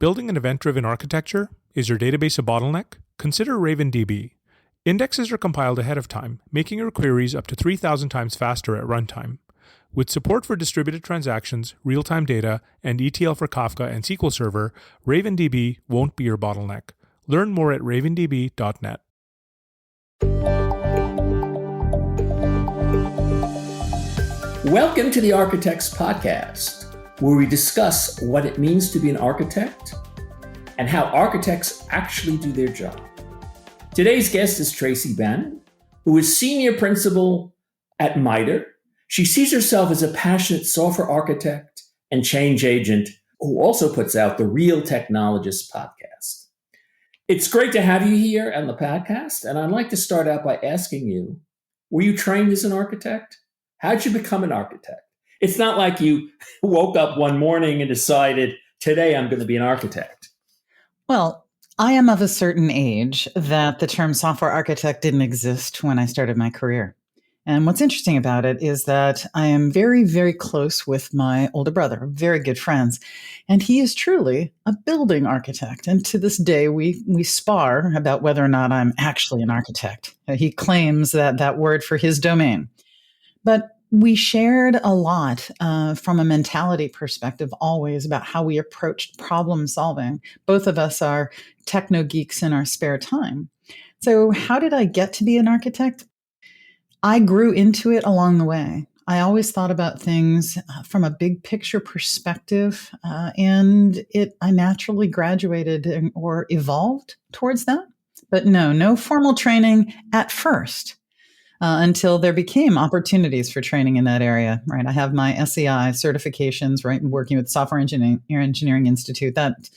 Building an event-driven architecture? Is your database a bottleneck? Consider RavenDB. Indexes are compiled ahead of time, making your queries up to 3,000 times faster at runtime. With support for distributed transactions, real-time data, and ETL for Kafka and SQL Server, RavenDB won't be your bottleneck. Learn more at ravendb.net. Welcome to the Architects Podcast, where we discuss what it means to be an architect and how architects actually do their job. Today's guest is Tracy Bannon, who is Senior Principal at MITRE. She sees herself as a passionate software architect and change agent who also puts out the Real Technologists podcast. It's great to have you here on the podcast, and I'd like to start out by asking you, were you trained as an architect? How'd you become an architect? It's not like you woke up one morning and decided, today I'm going to be an architect. Well, I am of a certain age that the term software architect didn't exist when I started my career. And what's interesting about it is that I am very, very close with my older brother, very good friends. And he is truly a building architect. And to this day, we spar about whether or not I'm actually an architect. He claims that word for his domain. But we shared a lot from a mentality perspective always about how we approached problem solving. Both of us are techno geeks in our spare time. So how did I get to be an architect? I grew into it along the way. I always thought about things from a big picture perspective, and I naturally graduated or evolved towards that. But no formal training at first. Until there became opportunities for training in that area, right? I have my SEI certifications, right, working with Software Engineering Institute. That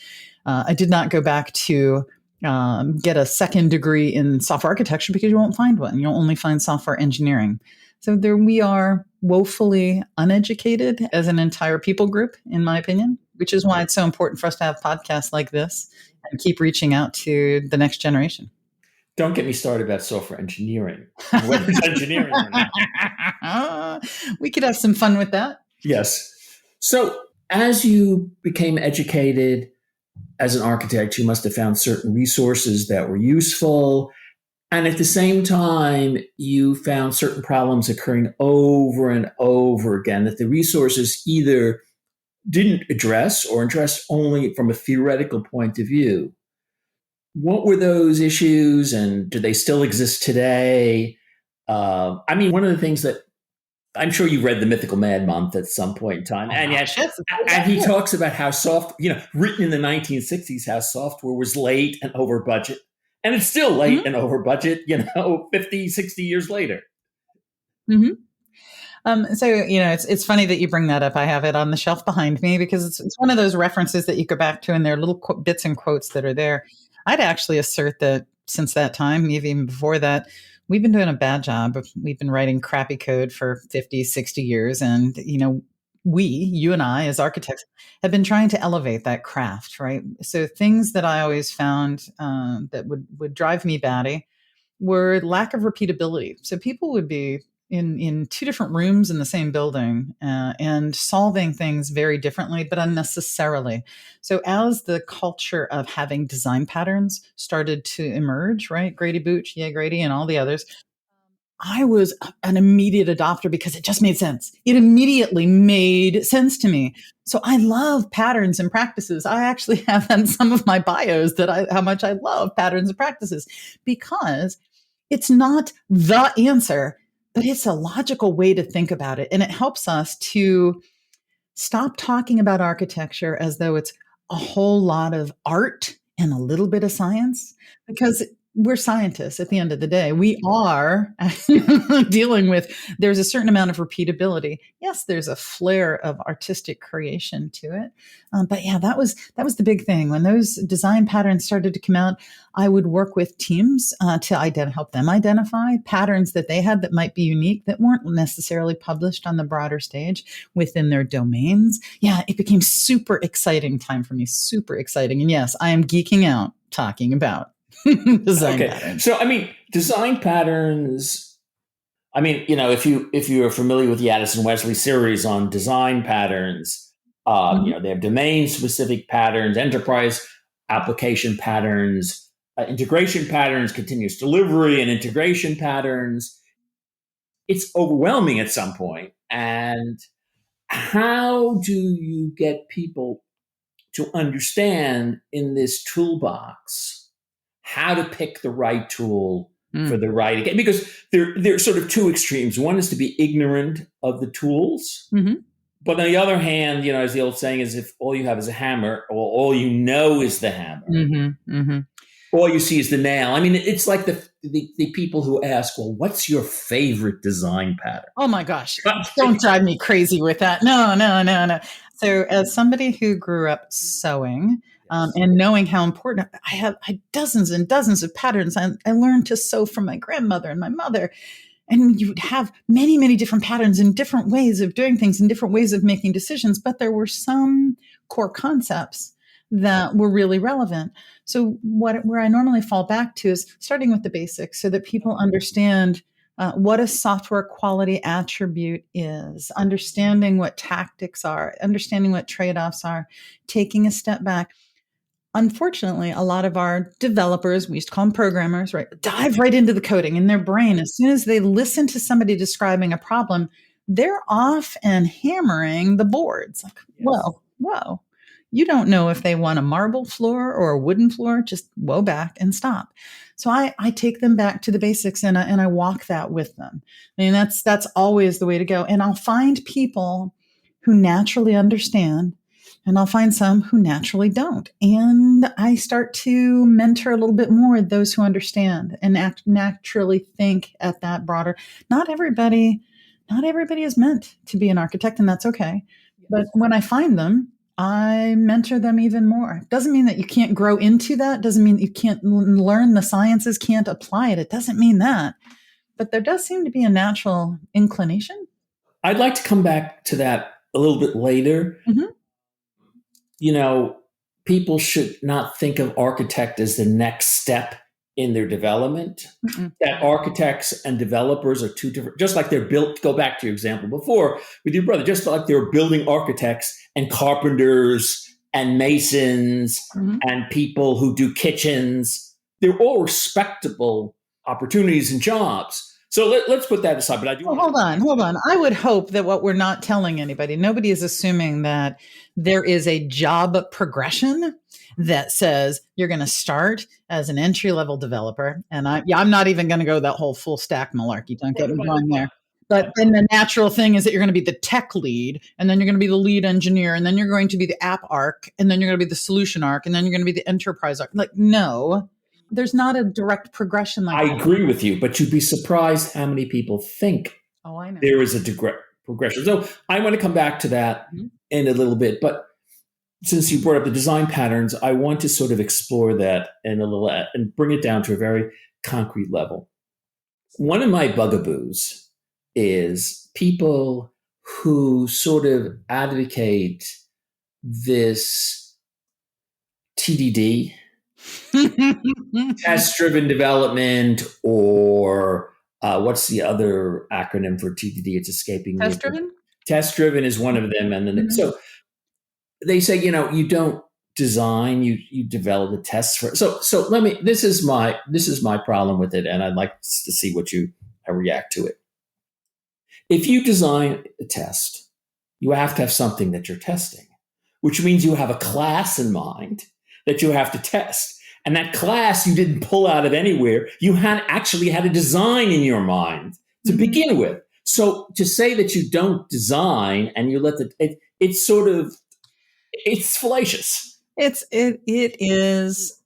I did not go back to get a second degree in software architecture because you won't find one. You'll only find software engineering. So there we are, woefully uneducated as an entire people group, in my opinion, which is why it's so important for us to have podcasts like this and keep reaching out to the next generation. Don't get me started about software engineering, whether it's engineering or not. We could have some fun with that. Yes. So as you became educated as an architect, you must have found certain resources that were useful. And at the same time, you found certain problems occurring over and over again that the resources either didn't address or addressed only from a theoretical point of view. What were those issues, and do they still exist today? One of the things that I'm sure you read The Mythical Mad Month at some point in time, and he talks about how written in the 1960s, how software was late and over budget, and it's still late and over budget, 50, 60 years later. Mm-hmm. It's funny that you bring that up. I have it on the shelf behind me because it's one of those references that you go back to, and there are little bits and quotes that are there. I'd actually assert that since that time, maybe even before that, we've been doing a bad job. We've been writing crappy code for 50, 60 years. And, you and I as architects have been trying to elevate that craft, right? So things that I always found that would drive me batty were lack of repeatability. So people would be in two different rooms in the same building and solving things very differently, but unnecessarily. So as the culture of having design patterns started to emerge, right? Grady Booch, yeah, Grady, and all the others, I was an immediate adopter because it just made sense. It immediately made sense to me. So I love patterns and practices. I actually have in some of my bios how much I love patterns and practices because it's not the answer, but it's a logical way to think about it. And it helps us to stop talking about architecture as though it's a whole lot of art and a little bit of science, because we're scientists at the end of the day. We are dealing with, there's a certain amount of repeatability. Yes, there's a flair of artistic creation to it. But yeah, that was the big thing. When those design patterns started to come out, I would work with teams to help them identify patterns that they had that might be unique, that weren't necessarily published on the broader stage within their domains. Yeah, it became super exciting time for me, super exciting. And yes, I am geeking out talking about design patterns. So, design patterns, if you are familiar with the Addison Wesley series on design patterns, They have domain-specific patterns, enterprise application patterns, integration patterns, continuous delivery and integration patterns. It's overwhelming at some point. And how do you get people to understand in this toolbox how to pick the right tool for the right? Because they're sort of two extremes. One is to be ignorant of the tools. But on the other hand, as the old saying is, if all you have is a hammer, or all you know is the hammer, all you see is the nail. I mean, it's like the people who ask, well, what's your favorite design pattern? Oh my gosh. Don't drive me crazy with that. No. So as somebody who grew up sewing and knowing how important, I had dozens and dozens of patterns. I learned to sew from my grandmother and my mother. And you would have many, many different patterns and different ways of doing things and different ways of making decisions. But there were some core concepts that were really relevant. So where I normally fall back to is starting with the basics so that people understand what a software quality attribute is, understanding what tactics are, understanding what trade-offs are, taking a step back. Unfortunately, a lot of our developers, we used to call them programmers, right, dive right into the coding in their brain. As soon as they listen to somebody describing a problem, they're off and hammering the boards. Like, whoa, you don't know if they want a marble floor or a wooden floor. Just whoa back and stop. So I take them back to the basics and I walk that with them. I mean, that's always the way to go. And I'll find people who naturally understand, and I'll find some who naturally don't. And I start to mentor a little bit more those who understand and naturally think at that broader. Not everybody is meant to be an architect, and that's okay. But when I find them, I mentor them even more. Doesn't mean that you can't grow into that. Doesn't mean that you can't learn the sciences, can't apply it. It doesn't mean that. But there does seem to be a natural inclination. I'd like to come back to that a little bit later. People should not think of architect as the next step in their development. That architects and developers are two different, just like they're built, go back to your example before with your brother, just like they're building architects and carpenters and masons and people who do kitchens. They're all respectable opportunities and jobs. So let's put that aside. But I do. Hold on. I would hope that what we're not telling anybody, nobody is assuming that there is a job progression that says you're going to start as an entry-level developer. And I'm not even going to go that whole full stack malarkey. Don't get me going there. But then the natural thing is that you're going to be the tech lead, and then you're going to be the lead engineer, and then you're going to be the app arc, and then you're going to be the solution arc, and then you're going to be the enterprise arc. Like, no. There's not a direct progression like that. I agree with you, but you'd be surprised how many people think there is a progression. So I want to come back to that in a little bit. But since you brought up the design patterns, I want to sort of explore that in a little and bring it down to a very concrete level. One of my bugaboos is people who sort of advocate this TDD, test-driven development, or what's the other acronym for TDD? It's escaping me. Test-driven? Test-driven is one of them. And then so they say, you don't design, you develop the tests for. So this is my problem with it, and I'd like to see what you react to it. If you design a test, you have to have something that you're testing, which means you have a class in mind that you have to test. And that class you didn't pull out of anywhere. You had a design in your mind to begin with. So to say that you don't design and you let it's fallacious. It is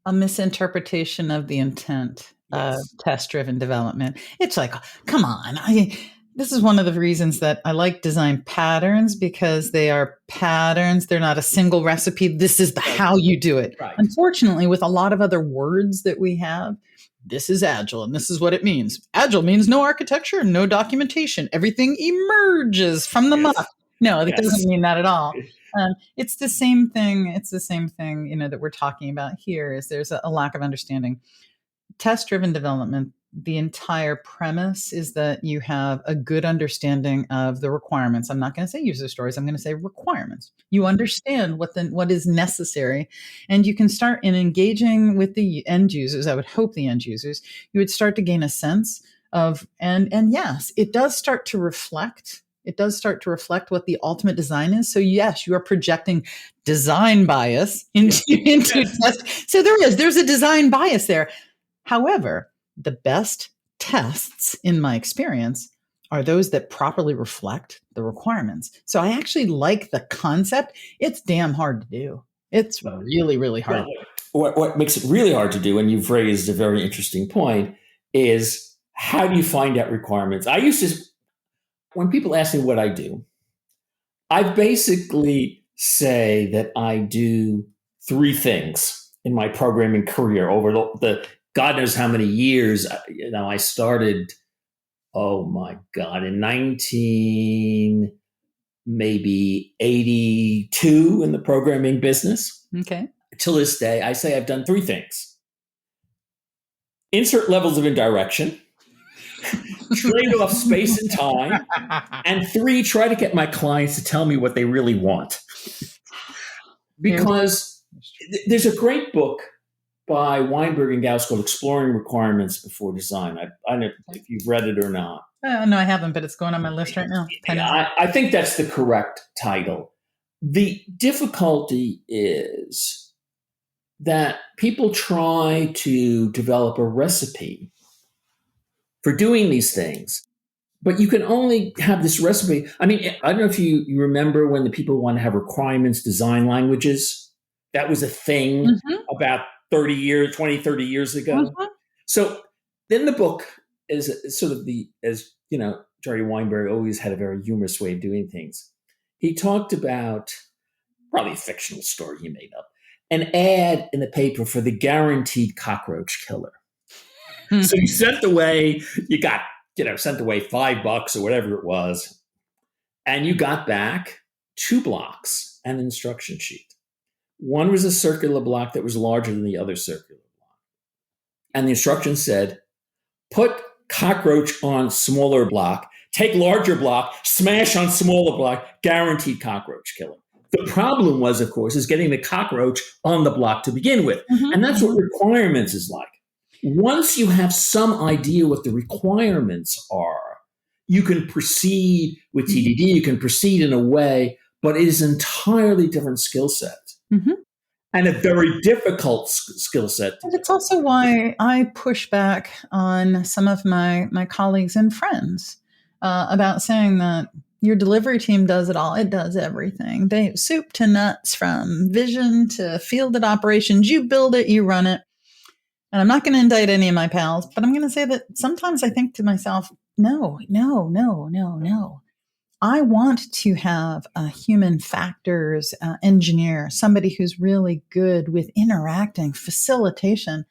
a misinterpretation of the intent of test-driven development. It's like, come on. This is one of the reasons that I like design patterns, because they are patterns. They're not a single recipe. This is how you do it. Right. Unfortunately, with a lot of other words that we have, this is agile and this is what it means. Agile means no architecture, no documentation. Everything emerges from the muck. No, it doesn't mean that at all. It's the same thing. It's the same thing, that we're talking about here is there's a lack of understanding. Test-driven development the entire premise is that you have a good understanding of the requirements. I'm not going to say user stories. I'm going to say requirements. You understand what is necessary, and you can start in engaging with the end users. I would hope the end users, you would start to gain a sense of, and yes, it does start to reflect. It does start to reflect what the ultimate design is. So yes, you are projecting design bias into test. So there's a design bias there. However, the best tests, in my experience, are those that properly reflect the requirements. So I actually like the concept. It's damn hard to do. It's really, really hard. What makes it really hard to do, and you've raised a very interesting point, is how do you find out requirements? I used to, when people ask me what I do, I basically say that I do three things in my programming career over the God knows how many years. I started, oh my God, in 1982 in the programming business. Okay. Till this day, I say I've done three things. Insert levels of indirection, trade off space and time, and three, try to get my clients to tell me what they really want. Because there's a great book by Weinberg and Gauss called Exploring Requirements Before Design. I don't know if you've read it or not. No, I haven't, but it's going on my list right now. I think that's the correct title. The difficulty is that people try to develop a recipe for doing these things, but you can only have this recipe. I mean, I don't know if you remember when the people want to have requirements design languages. That was a thing about 30 years ago. So then the book is sort of Jerry Weinberg always had a very humorous way of doing things. He talked about, probably a fictional story he made up, an ad in the paper for the guaranteed cockroach killer. So you sent away $5 or whatever it was, and you got back 2 blocks and an instruction sheet. One was a circular block that was larger than the other circular block. And the instruction said, put cockroach on smaller block, take larger block, smash on smaller block, guaranteed cockroach killer. The problem was, of course, is getting the cockroach on the block to begin with. And that's what requirements is like. Once you have some idea what the requirements are, you can proceed with TDD, you can proceed in a way, but it is an entirely different skill set. And a very difficult skill set. And it's also why I push back on some of my colleagues and friends about saying that your delivery team does it all. It does everything. They soup to nuts, from vision to fielded operations. You build it, you run it. And I'm not going to indict any of my pals, but I'm going to say that sometimes I think to myself, no. I want to have a human factors engineer, somebody who's really good with interacting, facilitation.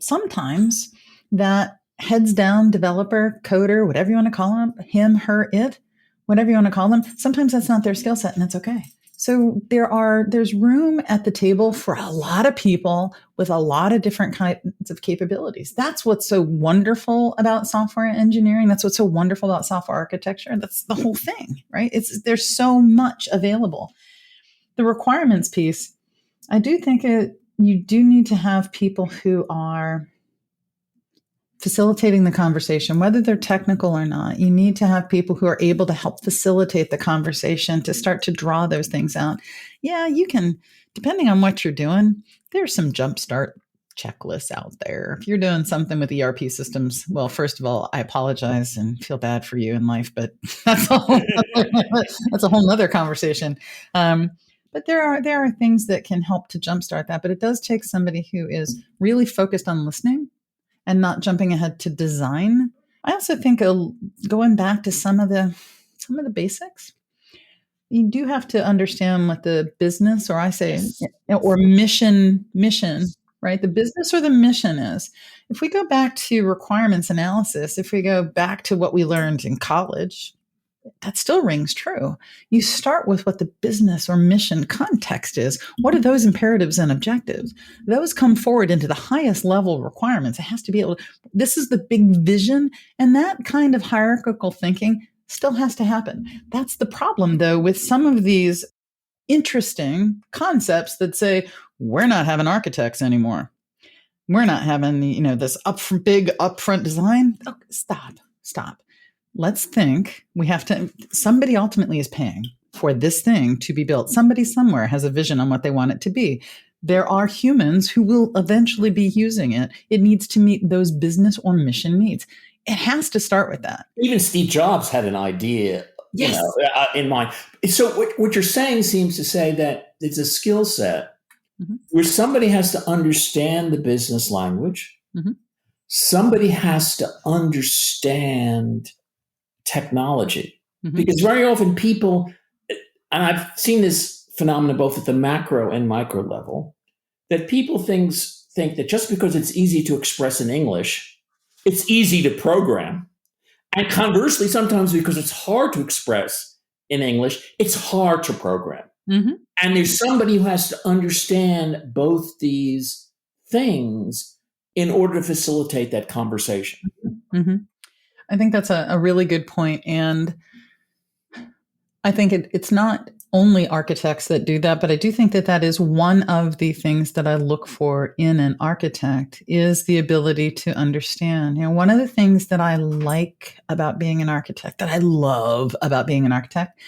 Sometimes that heads down developer, coder, whatever you want to call him, her, it, whatever you want to call them, sometimes that's not their skill set, and that's okay. So there's room at the table for a lot of people with a lot of different kinds of capabilities. That's what's so wonderful about software engineering. That's what's so wonderful about software architecture. That's the whole thing, right? There's so much available. The requirements piece, I do think you do need to have people who are facilitating the conversation, whether they're technical or not. You need to have people who are able to help facilitate the conversation, to start to draw those things out. Yeah, you can, depending on what you're doing, there's some jumpstart checklists out there. If you're doing something with ERP systems, well, first of all, I apologize and feel bad for you in life, but that's a whole nother conversation. But there are things that can help to jumpstart that, but it does take somebody who is really focused on listening and not jumping ahead to design. I also think going back to some of the basics, you do have to understand what the business, or mission, right? The business or the mission is. If we go back to requirements analysis, if we go back to what we learned in college, that still rings true. You start with what the business or mission context is. What are those imperatives and objectives? Those come forward into the highest level requirements. It has to be able to, this is the big vision, and that kind of hierarchical thinking still has to happen. That's the problem, though, with some of these interesting concepts that say, we're not having architects anymore. We're not having, this big upfront design. Oh, stop. Let's think somebody ultimately is paying for this thing to be built. Somebody somewhere has a vision on what they want it to be. There are humans who will eventually be using it. It needs to meet those business or mission needs. It has to start with that. Even Steve Jobs had an idea, yes, in mind. So what you're saying seems to say that it's a skill set where somebody has to understand the business language. Somebody has to understand technology, because very often people, and I've seen this phenomenon both at the macro and micro level, that people think that just because it's easy to express in English, it's easy to program. And conversely, sometimes because it's hard to express in English, it's hard to program. And there's somebody who has to understand both these things in order to facilitate that conversation. I think that's a really good point. And I think it's not only architects that do that, but I do think that is one of the things that I look for in an architect is the ability to understand. One of the things that I like about being an architect, that I love about being an architect,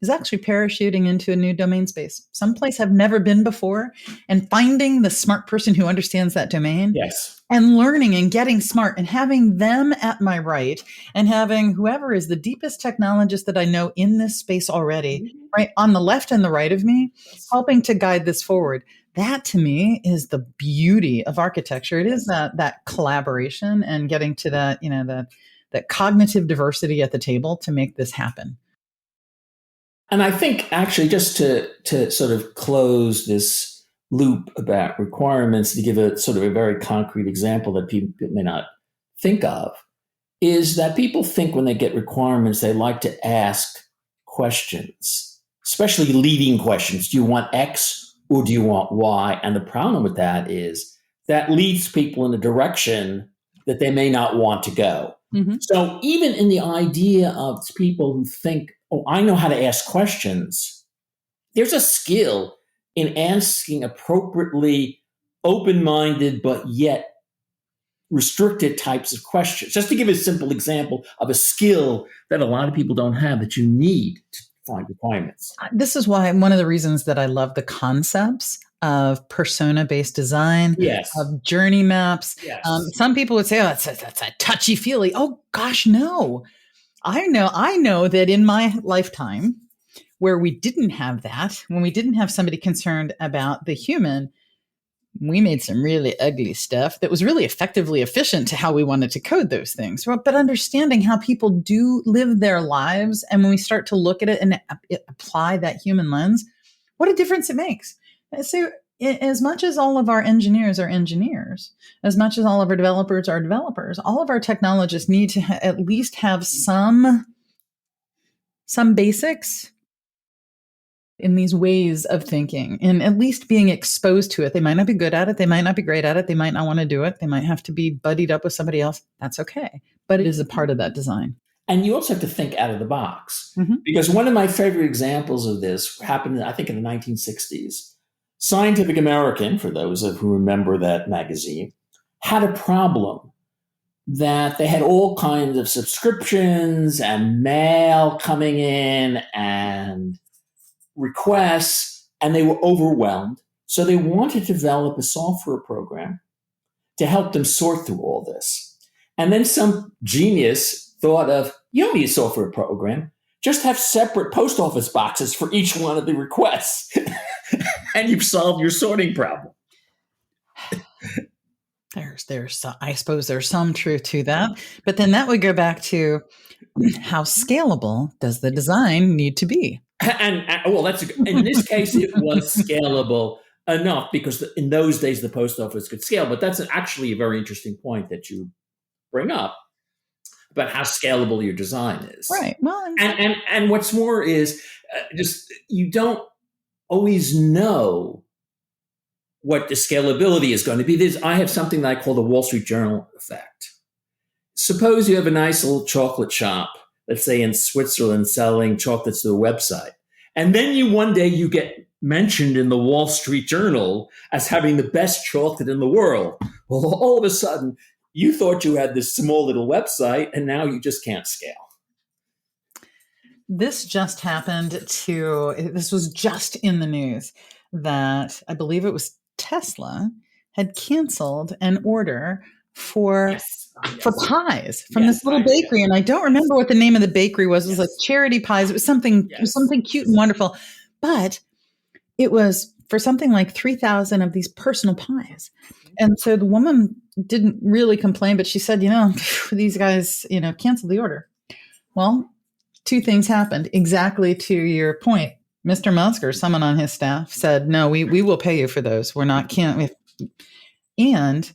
is actually parachuting into a new domain space, someplace I've never been before, and finding the smart person who understands that domain. Yes. And learning and getting smart and having them at my right and having whoever is the deepest technologist that I know in this space already, right on the left and the right of me, helping to guide this forward. That to me is the beauty of architecture. It is that collaboration and getting to that, that cognitive diversity at the table to make this happen. And I think actually just to sort of close this loop about requirements, to give a sort of a very concrete example that people may not think of, is that people think when they get requirements, they like to ask questions, especially leading questions. Do you want X or do you want Y? And the problem with that is that leads people in a direction that they may not want to go. So even in the idea of people who think, oh, I know how to ask questions, there's a skill in asking appropriately open-minded but yet restricted types of questions. Just to give a simple example of a skill that a lot of people don't have that you need to find requirements. This is why one of the reasons that I love the concepts of persona-based design, of journey maps. Some people would say, oh, that's a touchy-feely. Oh, gosh, no. I know that in my lifetime, where we didn't have that, when we didn't have somebody concerned about the human, we made some really ugly stuff that was really effectively efficient to how we wanted to code those things. But understanding how people do live their lives, and when we start to look at it and apply that human lens, what a difference it makes. So as much as all of our engineers are engineers, as much as all of our developers are developers, all of our technologists need to at least have some basics in these ways of thinking and at least being exposed to it. They might not be good at it. They might not be great at it. They might not want to do it. They might have to be buddied up with somebody else. That's okay. But it is a part of that design. And you also have to think out of the box. Because one of my favorite examples of this happened, I think, in the 1960s. Scientific American, for those of who remember that magazine, had a problem that they had all kinds of subscriptions and mail coming in and requests, and they were overwhelmed. So they wanted to develop a software program to help them sort through all this. And then some genius thought of, you don't need a software program, just have separate post office boxes for each one of the requests. And you've solved your sorting problem. I suppose there's some truth to that. But then that would go back to how scalable does the design need to be? And well, in this case, it was scalable enough because in those days, the post office could scale. But that's actually a very interesting point that you bring up. about how scalable your design is. Right. Well, And what's more is just you don't always know what the scalability is going to be. I have something that I call the Wall Street Journal effect. Suppose you have a nice little chocolate shop, let's say in Switzerland, selling chocolates to a website. And then one day you get mentioned in the Wall Street Journal as having the best chocolate in the world. Well, all of a sudden, you thought you had this small little website, and now you just can't scale. This just happened this was just in the news that I believe it was Tesla had canceled an order for pies from this little bakery. And I don't remember what the name of the bakery was. It was like Charity Pies. It was something cute and wonderful. But it was for something like 3,000 of these personal pies. And so the woman didn't really complain, but she said, these guys, canceled the order. Well, two things happened. Exactly to your point. Mr. Musk or someone on his staff said, no, we will pay you for those. And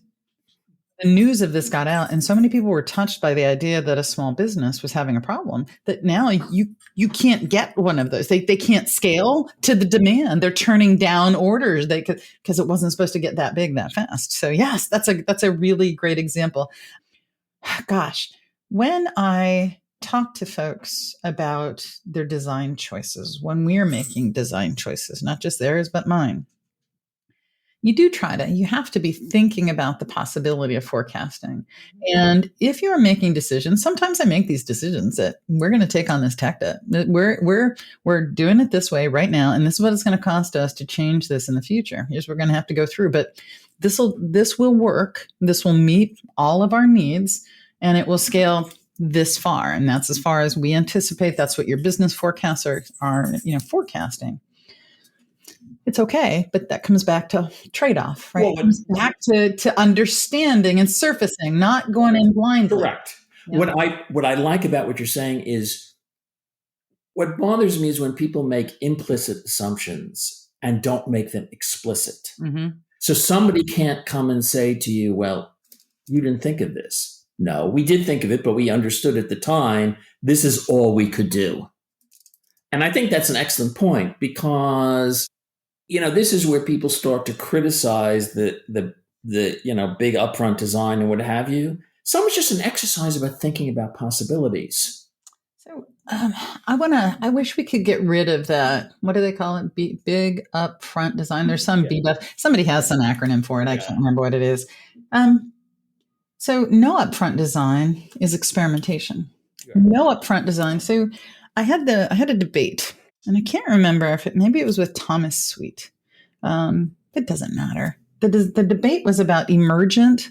the news of this got out, and so many people were touched by the idea that a small business was having a problem that now you can't get one of those. They can't scale to the demand. They're turning down orders because it wasn't supposed to get that big that fast. So yes, that's a really great example. Gosh, when I talk to folks about their design choices, when we're making design choices, not just theirs, but mine, you have to be thinking about the possibility of forecasting. And if you're making decisions, sometimes I make these decisions that we're going to take on this tech debt. We're doing it this way right now, and this is what it's going to cost us to change this in the future. Here's what we're going to have to go through, but this will work. This will meet all of our needs, and it will scale this far. And that's as far as we anticipate. That's what your business forecasts are forecasting. It's okay, but that comes back to trade-off, right? Well, it comes back to understanding and surfacing, not going in blindly. Correct. Yeah. What I like about what you're saying is, what bothers me is when people make implicit assumptions and don't make them explicit. Mm-hmm. So somebody can't come and say to you, well, you didn't think of this. No, we did think of it, but we understood at the time, this is all we could do. And I think that's an excellent point, because this is where people start to criticize the big upfront design and what have you. Some is just an exercise about thinking about possibilities. So I wish we could get rid of that. What do they call it? Big upfront design. There's some BDUF. Somebody has some acronym for it. I can't remember what it is. So no upfront design is experimentation. Yeah. No upfront design. So I had a debate. And I can't remember maybe it was with Thomas Sweet. It doesn't matter. The debate was about emergent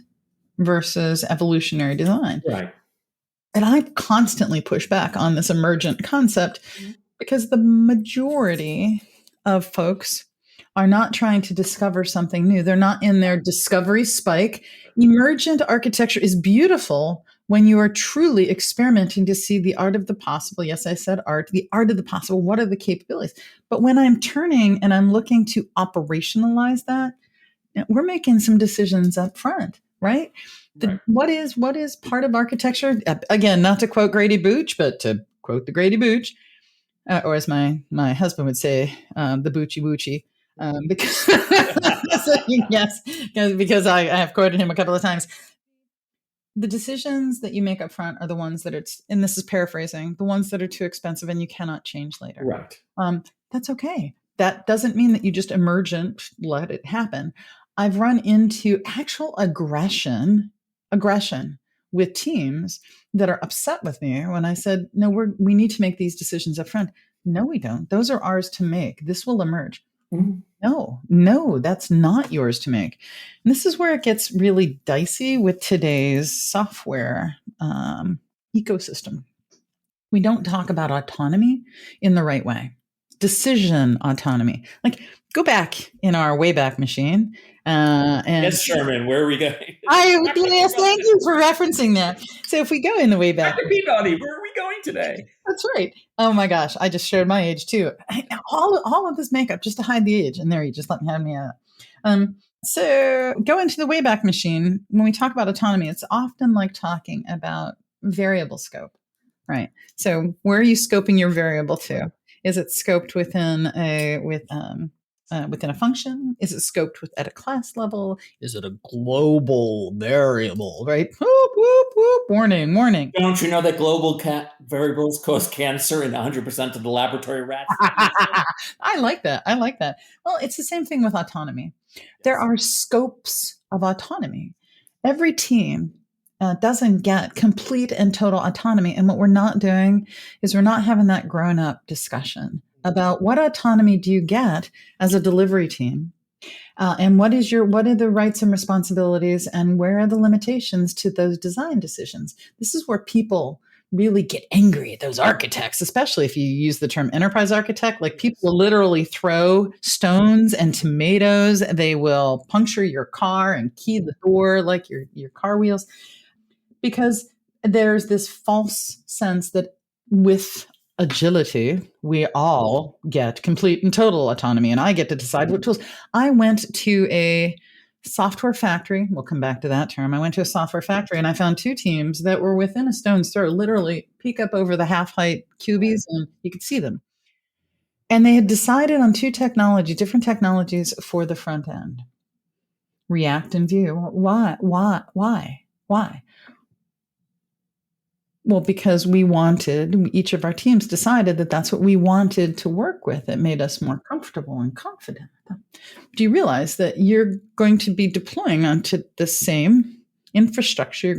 versus evolutionary design. Right. And I constantly push back on this emergent concept because the majority of folks are not trying to discover something new. They're not in their discovery spike. Emergent architecture is beautiful when you are truly experimenting to see the art of the possible. Yes, I said art, the art of the possible. What are the capabilities? But when I'm turning and I'm looking to operationalize that, we're making some decisions up front, right? Right. What is part of architecture? Again, not to quote Grady Booch, but to quote the Grady Booch, or as my husband would say, the Boochy Boochy. Because I have quoted him a couple of times. The decisions that you make up front are the ones that and this is paraphrasing, the ones that are too expensive and you cannot change later. Right. That's okay. That doesn't mean that you just emergent let it happen. I've run into actual aggression with teams that are upset with me when I said, no, we need to make these decisions up front. No, we don't. Those are ours to make. This will emerge. Mm-hmm. No, that's not yours to make. And this is where it gets really dicey with today's software ecosystem. We don't talk about autonomy in the right way. Decision autonomy. Like, go back in our Wayback Machine. And yes, Sherman, where are we going? Yes, thank you for referencing that. So if we go in the Wayback Dr. Peabody, where are we going today? That's right. Oh my gosh, I just showed my age too. All of this makeup just to hide the age, and there you just let me have me out. So go into the Wayback Machine. When we talk about autonomy, it's often like talking about variable scope, right? So where are you scoping your variable to? Is it scoped within a function? Is it scoped at a class level? Is it a global variable, right? Whoop, whoop, whoop. Warning, warning. Don't you know that global variables cause cancer in 100% of the laboratory rats? I like that. I like that. Well, it's the same thing with autonomy. There are scopes of autonomy. Every team doesn't get complete and total autonomy. And what we're not doing is we're not having that grown-up discussion about what autonomy do you get as a delivery team, and what are the rights and responsibilities, and where are the limitations to those design decisions. This is where people really get angry at those architects, especially if you use the term enterprise architect. Like, people will literally throw stones and tomatoes. They will puncture your car and key the door like your car wheels, because there's this false sense that with agility, we all get complete and total autonomy, and I get to decide what tools. I went to a software factory. We'll come back to that term. I went to a software factory and I found two teams that were within a stone's throw, literally peek up over the half-height cubies and you could see them. And they had decided on different technologies for the front end. React and Vue. Why? Well, because each of our teams decided that that's what we wanted to work with. It made us more comfortable and confident. Do you realize that you're going to be deploying onto the same infrastructure?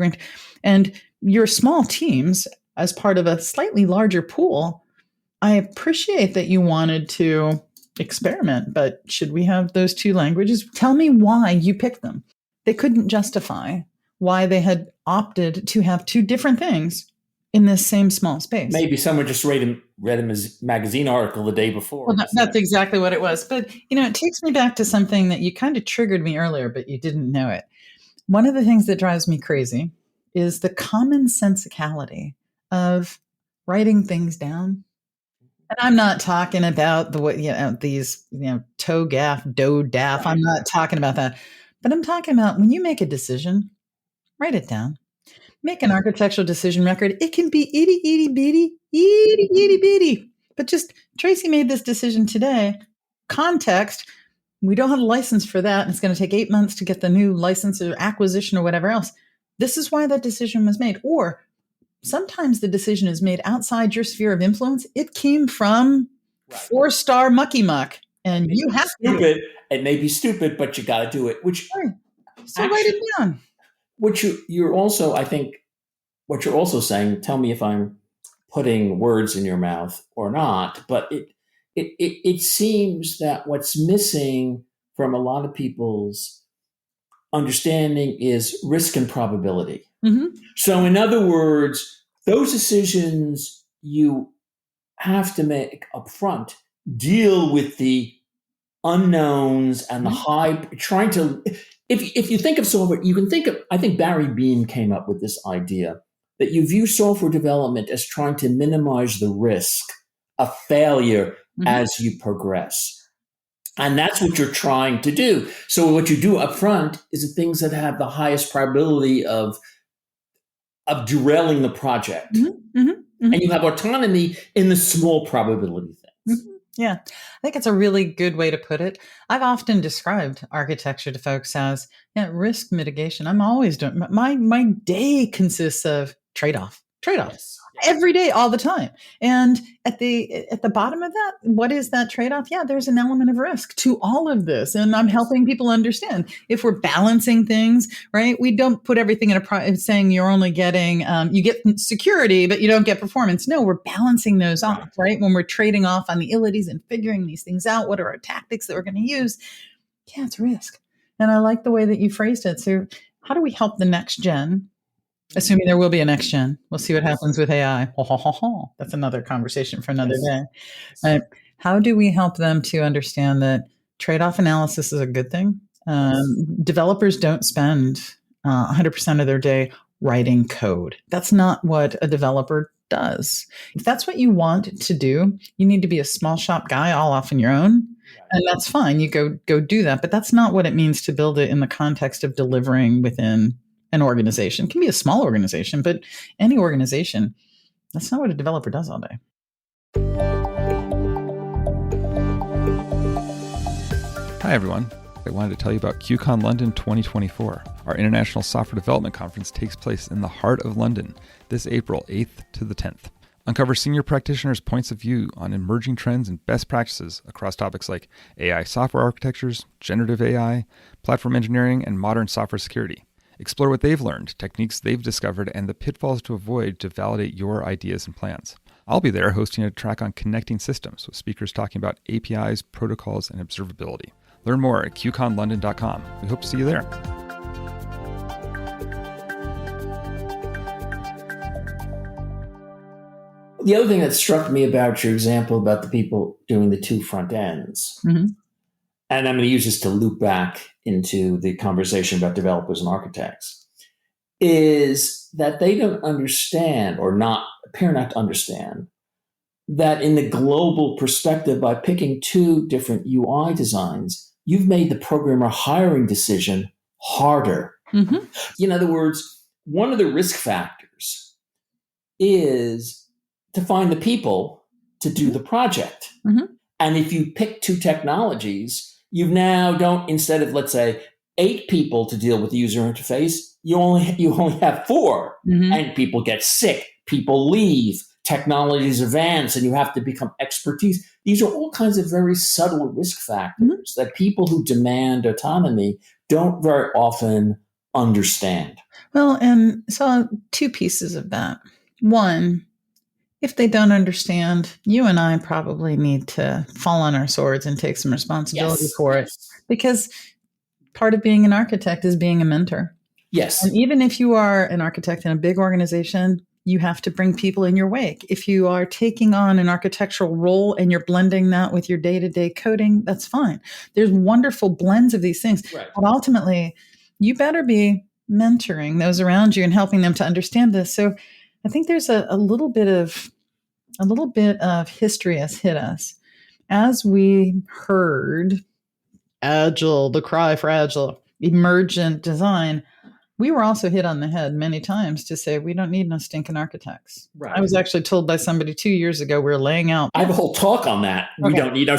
And your small teams, as part of a slightly larger pool, I appreciate that you wanted to experiment, but should we have those two languages? Tell me why you picked them. They couldn't justify why they had opted to have two different things in this same small space. Maybe someone just read a magazine article the day before. Well, that's exactly what it was. But, it takes me back to something that you kind of triggered me earlier, but you didn't know it. One of the things that drives me crazy is the common sensicality of writing things down. And I'm not talking about these toe gaff, do daff. I'm not talking about that. But I'm talking about when you make a decision, write it down. Make an architectural decision record. It can be itty bitty. But just, Tracy made this decision today. Context, we don't have a license for that. And it's going to take 8 months to get the new license or acquisition or whatever else. This is why that decision was made. Or sometimes the decision is made outside your sphere of influence. It came from 4-star mucky muck. And you have to. It may be stupid, but you got to do it. So write it down. You're also, I think, what you're also saying, tell me if I'm putting words in your mouth or not, but it seems that what's missing from a lot of people's understanding is risk and probability. Mm-hmm. So in other words, those decisions you have to make up front deal with the unknowns and the hype, trying to... If you think of software, you can think of, I think Barry Beam came up with this idea that you view software development as trying to minimize the risk of failure as you progress. And that's what you're trying to do. So what you do up front is the things that have the highest probability of derailing the project. And you have autonomy in the small probability things. Yeah, I think it's a really good way to put it. I've often described architecture to folks as risk mitigation. I'm always doing my day consists of trade-off. Yes. Every day, all the time. And at the bottom of that, what is that trade-off? Yeah, there's an element of risk to all of this. And I'm helping people understand if we're balancing things, right? We don't put everything in saying you're only getting, you get security, but you don't get performance. No, we're balancing those off, right? When we're trading off on the abilities and figuring these things out, what are our tactics that we're going to use? Yeah, it's risk. And I like the way that you phrased it. So how do we help the next gen? Assuming there will be a next gen. We'll see what happens with AI. That's another conversation for another day. How do we help them to understand that trade-off analysis is a good thing? Developers don't spend 100% of their day writing code. That's not what a developer does. If that's what you want to do, you need to be a small shop guy all off on your own. And that's fine. You go do that. But that's not what it means to build it in the context of delivering within an organization. It can be a small organization, but any organization, that's not what a developer does all day. Hi, everyone. I wanted to tell you about QCon London 2024. Our International Software Development Conference takes place in the heart of London this April 8th to the 10th. Uncover senior practitioners' points of view on emerging trends and best practices across topics like AI software architectures, generative AI, platform engineering, and modern software security. Explore what they've learned, techniques they've discovered, and the pitfalls to avoid to validate your ideas and plans. I'll be there hosting a track on connecting systems with speakers talking about APIs, protocols, and observability. Learn more at qconlondon.com. We hope to see you there. The other thing that struck me about your example about the people doing the two front ends, and I'm going to use this to loop back into the conversation about developers and architects, is that they don't understand or appear not to understand that in the global perspective, by picking two different UI designs, you've made the programmer hiring decision harder. In other words, one of the risk factors is to find the people to do the project. And if you pick two technologies, you now don't, instead of, let's say, 8 people to deal with the user interface, you only have 4. And people get sick, people leave, technologies advance, and you have to become expertise. These are all kinds of very subtle risk factors that people who demand autonomy don't very often understand. Well, and so 2 pieces of that. One, if they don't understand, you and I probably need to fall on our swords and take some responsibility for it, because part of being an architect is being a mentor. Yes. And even if you are an architect in a big organization, you have to bring people in your wake. If you are taking on an architectural role and you're blending that with your day-to-day coding, that's fine. There's wonderful blends of these things. Right. But ultimately, you better be mentoring those around you and helping them to understand this. So I think there's a little bit of history has hit us as we heard agile, the cry for agile, emergent design. We were also hit on the head many times to say, we don't need no stinking architects. Right. I was actually told by somebody 2 years ago, we're laying out. I have a whole talk on that. Okay. We don't need no,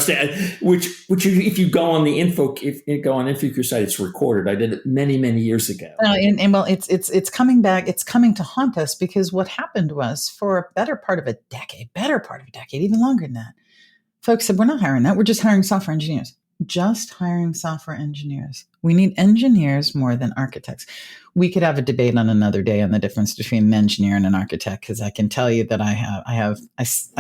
which if you go on the InfoQ site, it's recorded. I did it many, many years ago. And well, it's coming back. It's coming to haunt us, because what happened was, for a better part of a decade, even longer than that, folks said, we're not hiring that. We're just hiring software engineers. We need engineers more than architects. We could have a debate on another day on the difference between an engineer and an architect, because I can tell you that I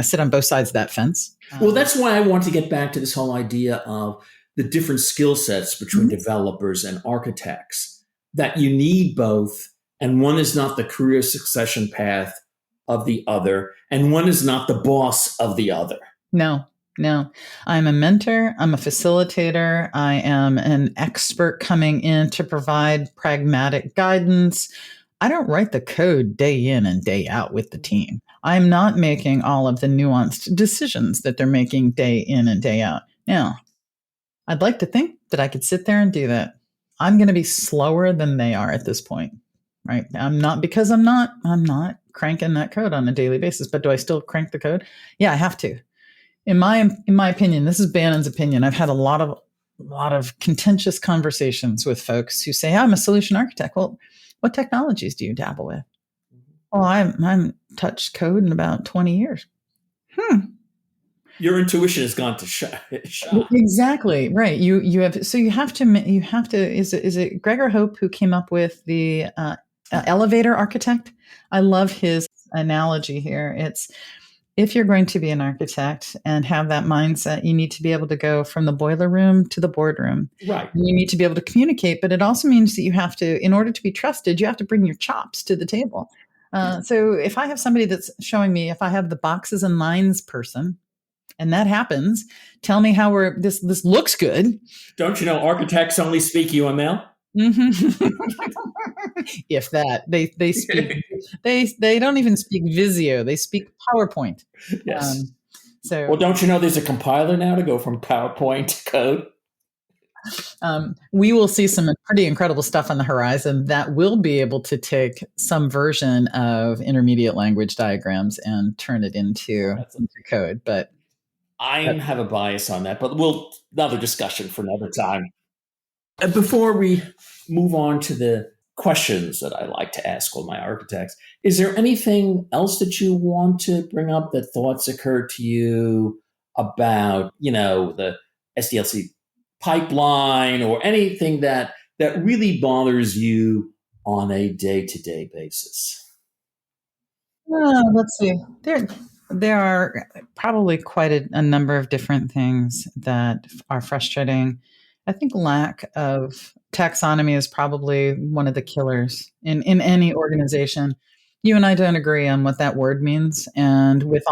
sit on both sides of that fence. Well, that's why I want to get back to this whole idea of the different skill sets between developers and architects, that you need both, and one is not the career succession path of the other, and one is not the boss of the other. No, I'm a mentor. I'm a facilitator. I am an expert coming in to provide pragmatic guidance. I don't write the code day in and day out with the team. I'm not making all of the nuanced decisions that they're making day in and day out. Now, I'd like to think that I could sit there and do that. I'm going to be slower than they are at this point, right? I'm not cranking that code on a daily basis, but do I still crank the code? Yeah, I have to. In my opinion, this is Bannon's opinion. I've had a lot of contentious conversations with folks who say, I'm a solution architect. Well, what technologies do you dabble with? Well, I'm touched code in about 20 years. Your intuition has gone to shot. Exactly. Right. You have to, is it Gregor Hope who came up with the elevator architect? I love his analogy here. It's, if you're going to be an architect and have that mindset, you need to be able to go from the boiler room to the boardroom. Right. And you need to be able to communicate, but it also means that you have to, in order to be trusted, you have to bring your chops to the table. So if I have somebody that's showing me, if I have the boxes and lines person, and that happens, tell me how this looks good. Don't you know architects only speak UML? If that, they speak, they don't even speak Visio, they speak PowerPoint. Yes. Well, don't you know there's a compiler now to go from PowerPoint to code? We will see some pretty incredible stuff on the horizon that will be able to take some version of intermediate language diagrams and turn it into code. But I have a bias on that, but another discussion for another time. Before we move on to the questions that I like to ask all my architects, is there anything else that you want to bring up that thoughts occurred to you about, the SDLC pipeline or anything that really bothers you on a day-to-day basis? Let's see. There are probably quite a number of different things that are frustrating. I think lack of taxonomy is probably one of the killers in any organization. You and I don't agree on what that word means, and with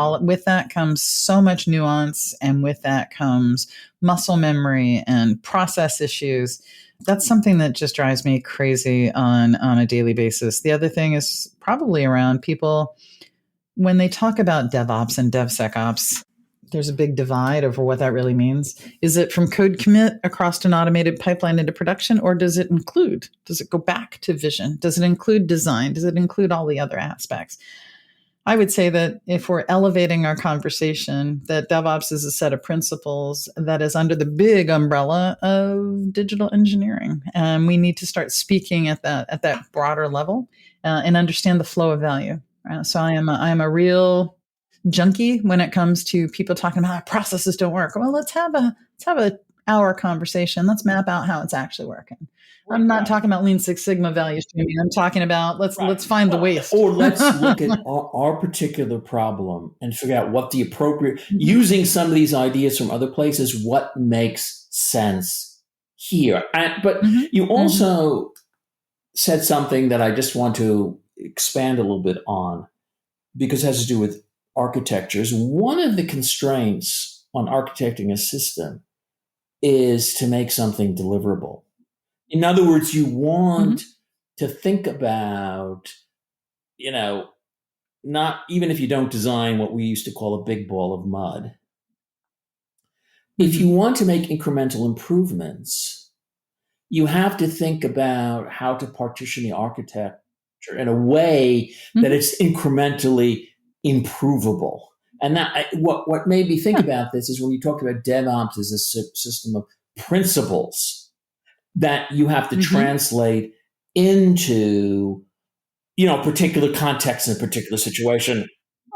that comes so much nuance, and with that comes muscle memory and process issues. That's something that just drives me crazy on a daily basis. The other thing is probably around people when they talk about DevOps and DevSecOps. There's a big divide over what that really means. Is it from code commit across an automated pipeline into production, or does it go back to vision? Does it include design? Does it include all the other aspects? I would say that if we're elevating our conversation, that DevOps is a set of principles that is under the big umbrella of digital engineering. And we need to start speaking at that broader level and understand the flow of value. So I am a real junkie when it comes to people talking about how processes don't work. Well, let's have a hour conversation. Let's map out how it's actually working. I'm not talking about Lean Six Sigma value streaming. I'm talking about let's find the waste. Or let's look at our particular problem and figure out what the appropriate, using some of these ideas from other places, what makes sense here. But you also said something that I just want to expand a little bit on, because it has to do with architectures. One of the constraints on architecting a system is to make something deliverable. In other words, you want to think about, not even if you don't design what we used to call a big ball of mud. If you want to make incremental improvements, you have to think about how to partition the architecture in a way that it's incrementally improvable. And that, what made me think about this is when you talked about DevOps as a system of principles that you have to translate into, particular context and a particular situation.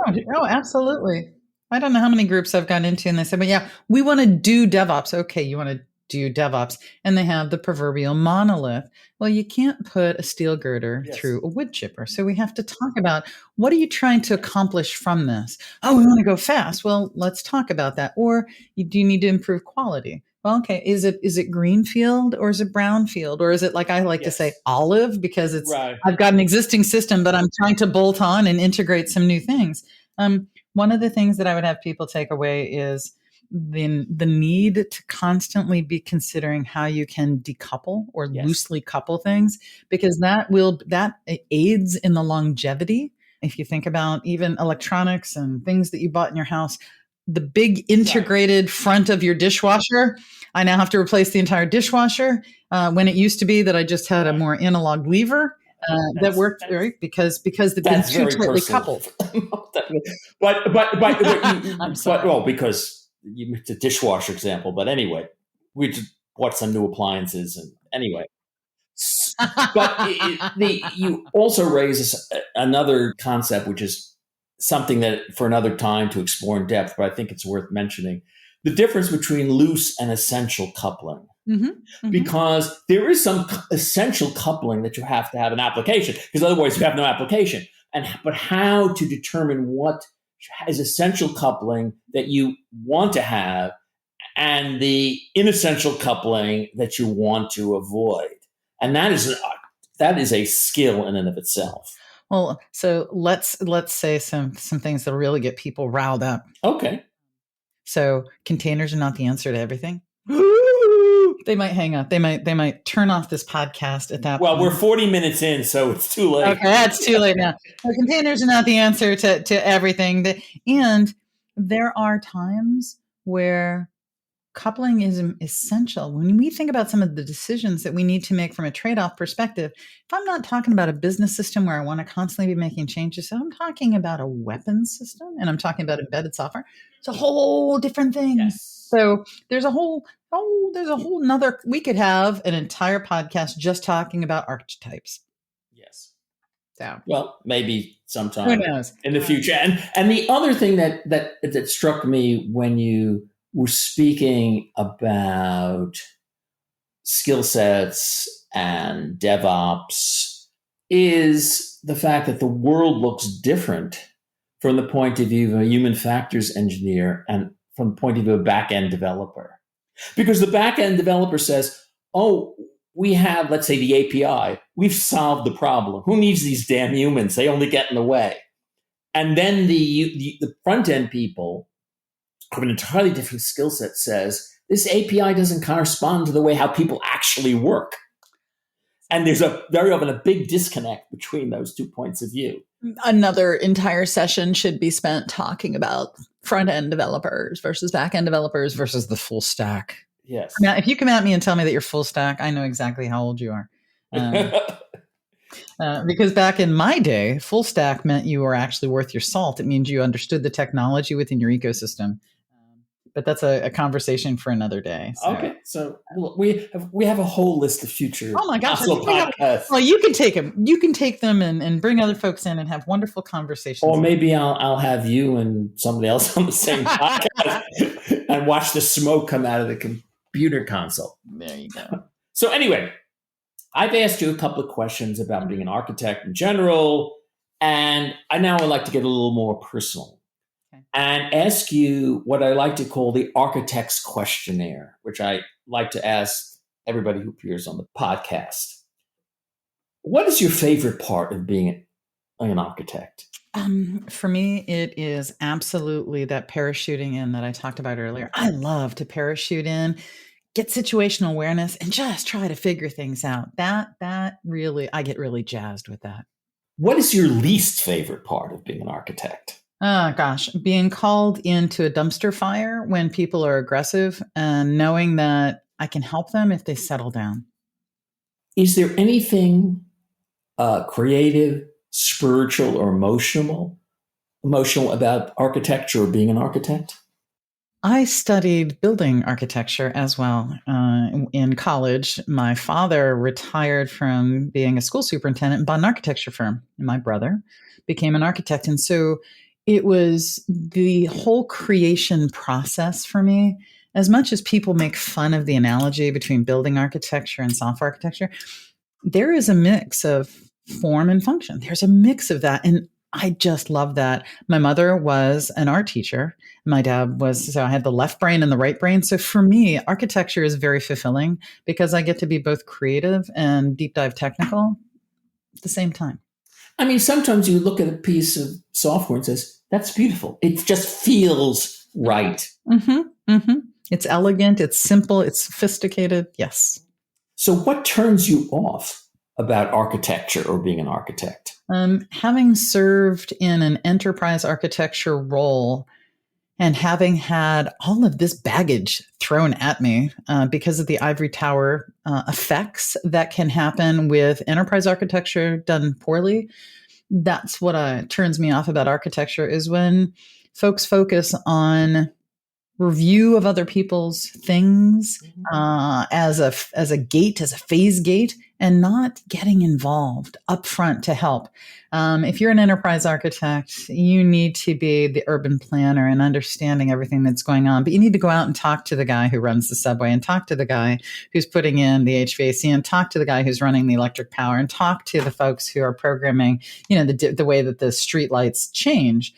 Oh, absolutely. I don't know how many groups I've gone into and they said, but yeah, we want to do DevOps. Okay, you want to do DevOps. And they have the proverbial monolith. Well, you can't put a steel girder through a wood chipper. So we have to talk about, what are you trying to accomplish from this? Oh, we want to go fast. Well, let's talk about that. Or do you need to improve quality? Well, okay, is it greenfield or is it brownfield? Or is it, like I like to say, olive, because it's I've got an existing system, but I'm trying to bolt on and integrate some new things. One of the things that I would have people take away is the need to constantly be considering how you can decouple or loosely couple things, because that aids in the longevity. If you think about even electronics and things that you bought in your house, the big integrated front of your dishwasher, I now have to replace the entire dishwasher when it used to be that I just had a more analog lever that worked because they've been too tightly coupled. But because you made the dishwasher example, but anyway, we just bought some new appliances, and anyway. But you also raise another concept, which is something that for another time to explore in depth, but I think it's worth mentioning: the difference between loose and essential coupling. Because there is some essential coupling that you have to have an application, because otherwise you have no application. But how to determine what is essential coupling that you want to have and the inessential coupling that you want to avoid. And that is a skill in and of itself. Well, so let's say some things that'll really get people riled up. Okay. So containers are not the answer to everything. They might hang up. They might turn off this podcast at that point. Well, we're 40 minutes in, so it's too late. Okay, that's too late now. So containers are not the answer to everything. And there are times where coupling is essential. When we think about some of the decisions that we need to make from a trade-off perspective, if I'm not talking about a business system where I want to constantly be making changes, so I'm talking about a weapons system and I'm talking about embedded software. It's a whole different thing. Yes. So there's a whole nother, we could have an entire podcast just talking about archetypes. Yes. So, well, maybe sometime who knows in the future. And the other thing that struck me when you were speaking about skill sets and DevOps is the fact that the world looks different from the point of view of a human factors engineer and from the point of view of a back-end developer. Because the back-end developer says, oh, we have, let's say, the API. We've solved the problem. Who needs these damn humans? They only get in the way. And then the front-end people of an entirely different skill set says, this API doesn't correspond to the way how people actually work. And there's very often a big disconnect between those 2 points of view. Another entire session should be spent talking about front-end developers versus back-end developers versus the full stack. Yes. Now, if you come at me and tell me that you're full stack, I know exactly how old you are. Because back in my day, full stack meant you were actually worth your salt. It means you understood the technology within your ecosystem. But that's a conversation for another day. So. Okay, so we have a whole list of future. Oh my gosh! Podcasts. Well, you can take them. You can take them and bring other folks in and have wonderful conversations. Or maybe I'll have you and somebody else on the same podcast and watch the smoke come out of the computer console. There you go. So anyway, I've asked you a couple of questions about being an architect in general, and I now would like to get a little more personal. And ask you what I like to call the architect's questionnaire, which I like to ask everybody who appears on the podcast. What is your favorite part of being an architect? For me, it is absolutely that parachuting in that I talked about earlier. I love to parachute in, get situational awareness, and just try to figure things out. That really, I get really jazzed with that. What is your least favorite part of being an architect? Oh, gosh, being called into a dumpster fire when people are aggressive and knowing that I can help them if they settle down. Is there anything creative, spiritual, or emotional about architecture or being an architect? I studied building architecture as well in college. My father retired from being a school superintendent and bought an architecture firm. And my brother became an architect. And so it was the whole creation process for me. As much as people make fun of the analogy between building architecture and software architecture, there is a mix of form and function. There's a mix of that. And I just love that. My mother was an art teacher. My dad was, so I had the left brain and the right brain. So for me, architecture is very fulfilling because I get to be both creative and deep dive technical at the same time. I mean, sometimes you look at a piece of software and says, that's beautiful. It just feels right. Mm-hmm, mm-hmm. It's elegant, it's simple, it's sophisticated. Yes. So what turns you off about architecture or being an architect? Having served in an enterprise architecture role and having had all of this baggage thrown at me because of the ivory tower effects that can happen with enterprise architecture done poorly, that's what turns me off about architecture is when folks focus on review of other people's things as a gate, as a phase gate, and not getting involved upfront to help. If you're an enterprise architect, you need to be the urban planner and understanding everything that's going on. But you need to go out and talk to the guy who runs the subway and talk to the guy who's putting in the HVAC and talk to the guy who's running the electric power and talk to the folks who are programming, the way that the street lights change,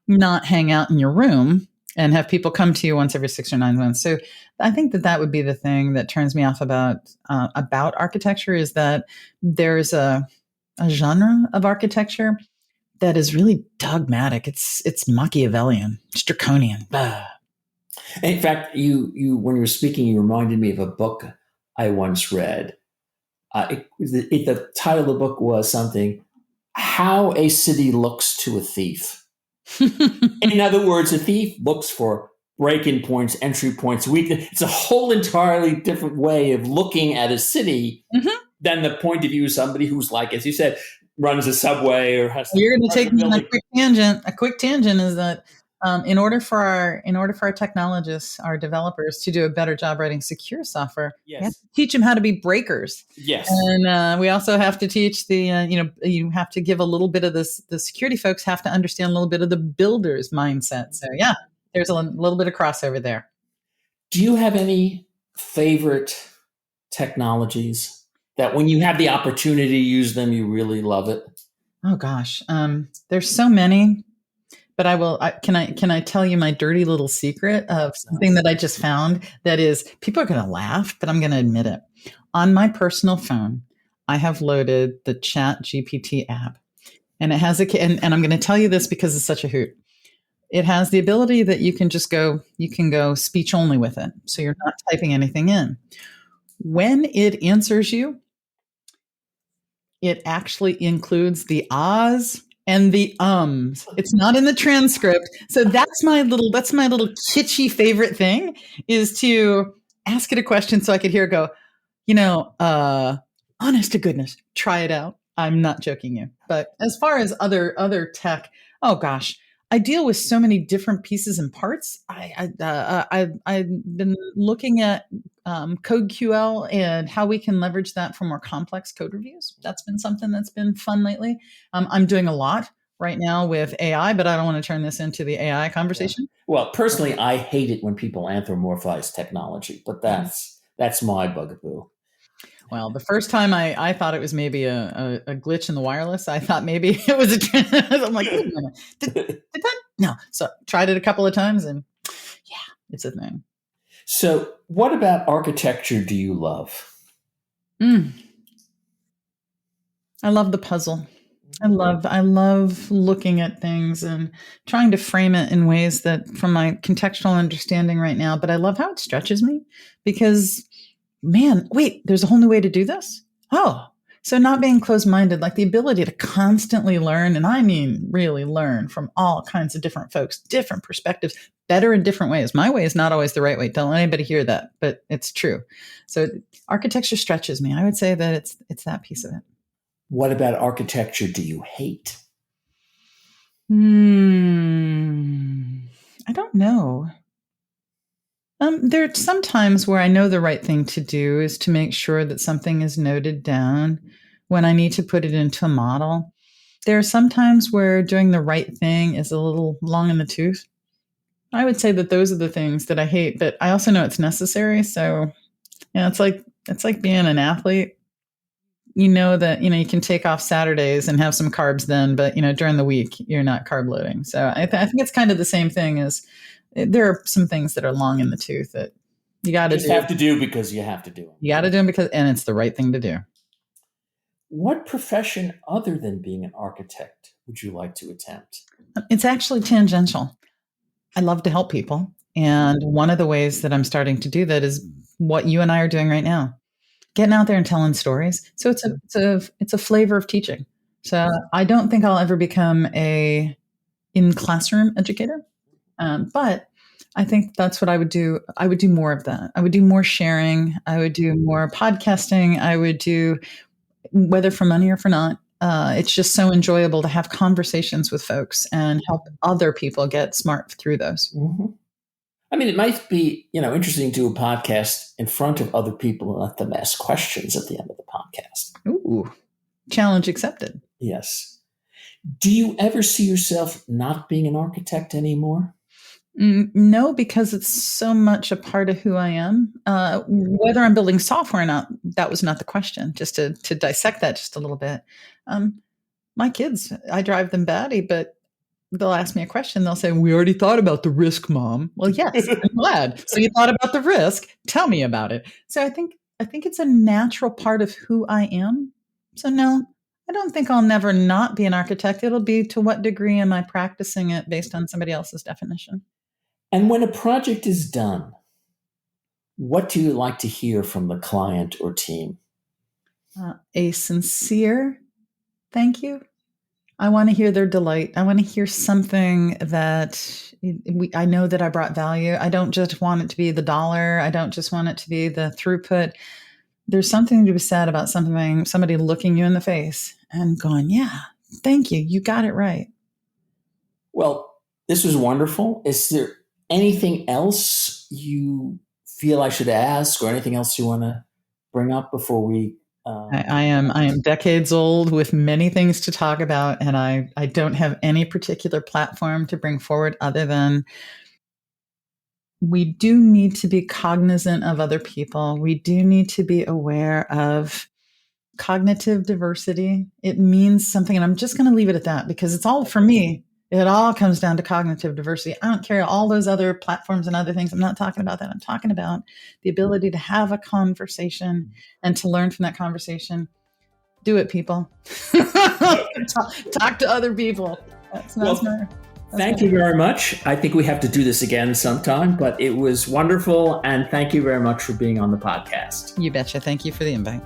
not hang out in your room and have people come to you once every 6 or 9 months. So I think that would be the thing that turns me off about architecture is that there's a genre of architecture that is really dogmatic. It's Machiavellian, it's draconian. In fact, you when you were speaking, you reminded me of a book I once read. The title of the book was something, How a City Looks to a Thief. In other words, a thief looks for break-in points, entry points, weakness. It's a whole entirely different way of looking at a city than the point of view of somebody who's like, as you said, runs a subway or has. You're going to take me on a quick tangent. A quick tangent is that in order for our technologists, our developers, to do a better job writing secure software, we have to teach them how to be breakers. Yes, and we also have to teach you have to give a little bit of this. The security folks have to understand a little bit of the builder's mindset. So yeah, there's a little bit of crossover there. Do you have any favorite technologies that when you have the opportunity to use them, you really love it? Oh gosh, there's so many. But can I tell you my dirty little secret of something that I just found that is, people are going to laugh, but I'm going to admit it. On my personal phone, I have loaded the Chat GPT app, and it has and I'm going to tell you this because it's such a hoot. It has the ability that you can go speech only with it. So you're not typing anything in. When it answers you, it actually includes the ahs and the ums. It's not in the transcript. So that's my little kitschy favorite thing, is to ask it a question so I could hear it go, honest to goodness, try it out. I'm not joking you. But as far as other tech, oh gosh, I deal with so many different pieces and parts. I've been looking at CodeQL and how we can leverage that for more complex code reviews. That's been something that's been fun lately. I'm doing a lot right now with AI, but I don't want to turn this into the AI conversation. Well, personally, I hate it when people anthropomorphize technology, but that's my bugaboo. Well, the first time I thought it was maybe a glitch in the wireless. I thought maybe it was I'm like, wait a minute. Did that? No. So tried it a couple of times, and yeah, it's a thing. So what about architecture do you love? I love the puzzle. I love looking at things and trying to frame it in ways that, from my contextual understanding right now, but I love how it stretches me because, man, wait, there's a whole new way to do this? Oh, so not being closed-minded, like the ability to constantly learn, and I mean really learn from all kinds of different folks, different perspectives, better in different ways. My way is not always the right way. Don't let anybody hear that, but it's true. So architecture stretches me. I would say that it's that piece of it. What about architecture do you hate? I don't know. There are some times where I know the right thing to do is to make sure that something is noted down when I need to put it into a model. There are some times where doing the right thing is a little long in the tooth. I would say that those are the things that I hate, but I also know it's necessary. So, it's like being an athlete. You know that, you can take off Saturdays and have some carbs then, but, during the week, you're not carb loading. So I think it's kind of the same thing as there are some things that are long in the tooth that you got to do. You have to do because you have to do them. You got to do them and it's the right thing to do. What profession other than being an architect would you like to attempt? It's actually tangential. I love to help people. And one of the ways that I'm starting to do that is what you and I are doing right now. Getting out there and telling stories. So it's a flavor of teaching. So I don't think I'll ever become a in-classroom educator. But I think that's what I would do. I would do more of that. I would do more sharing. I would do more podcasting. I would do, whether for money or for not. It's just so enjoyable to have conversations with folks and help other people get smart through those. Mm-hmm. I mean, it might be, interesting to do a podcast in front of other people and let them ask questions at the end of the podcast. Ooh, challenge accepted. Yes. Do you ever see yourself not being an architect anymore? No, because it's so much a part of who I am. Whether I'm building software or not, that was not the question. Just to dissect that just a little bit. My kids, I drive them batty, but they'll ask me a question. They'll say, "We already thought about the risk, Mom." Well, yes, I'm glad. So you thought about the risk. Tell me about it. So I think it's a natural part of who I am. So no, I don't think I'll never not be an architect. It'll be, to what degree am I practicing it based on somebody else's definition. And when a project is done, what do you like to hear from the client or team? A sincere thank you. I want to hear their delight. I want to hear something that I know that I brought value. I don't just want it to be the dollar. I don't just want it to be the throughput. There's something to be said about somebody looking you in the face and going, yeah, thank you. You got it right. Well, this was wonderful. Is there anything else you feel I should ask, or anything else you want to bring up before we? I am decades old with many things to talk about, and I don't have any particular platform to bring forward other than we do need to be cognizant of other people. We do need to be aware of cognitive diversity. It means something, and I'm just going to leave it at that because it's all, for me, it all comes down to cognitive diversity. I don't care all those other platforms and other things. I'm not talking about that. I'm talking about the ability to have a conversation and to learn from that conversation. Do it, people. Talk to other people. Thank you very much. I think we have to do this again sometime, but it was wonderful. And thank you very much for being on the podcast. You betcha. Thank you for the invite.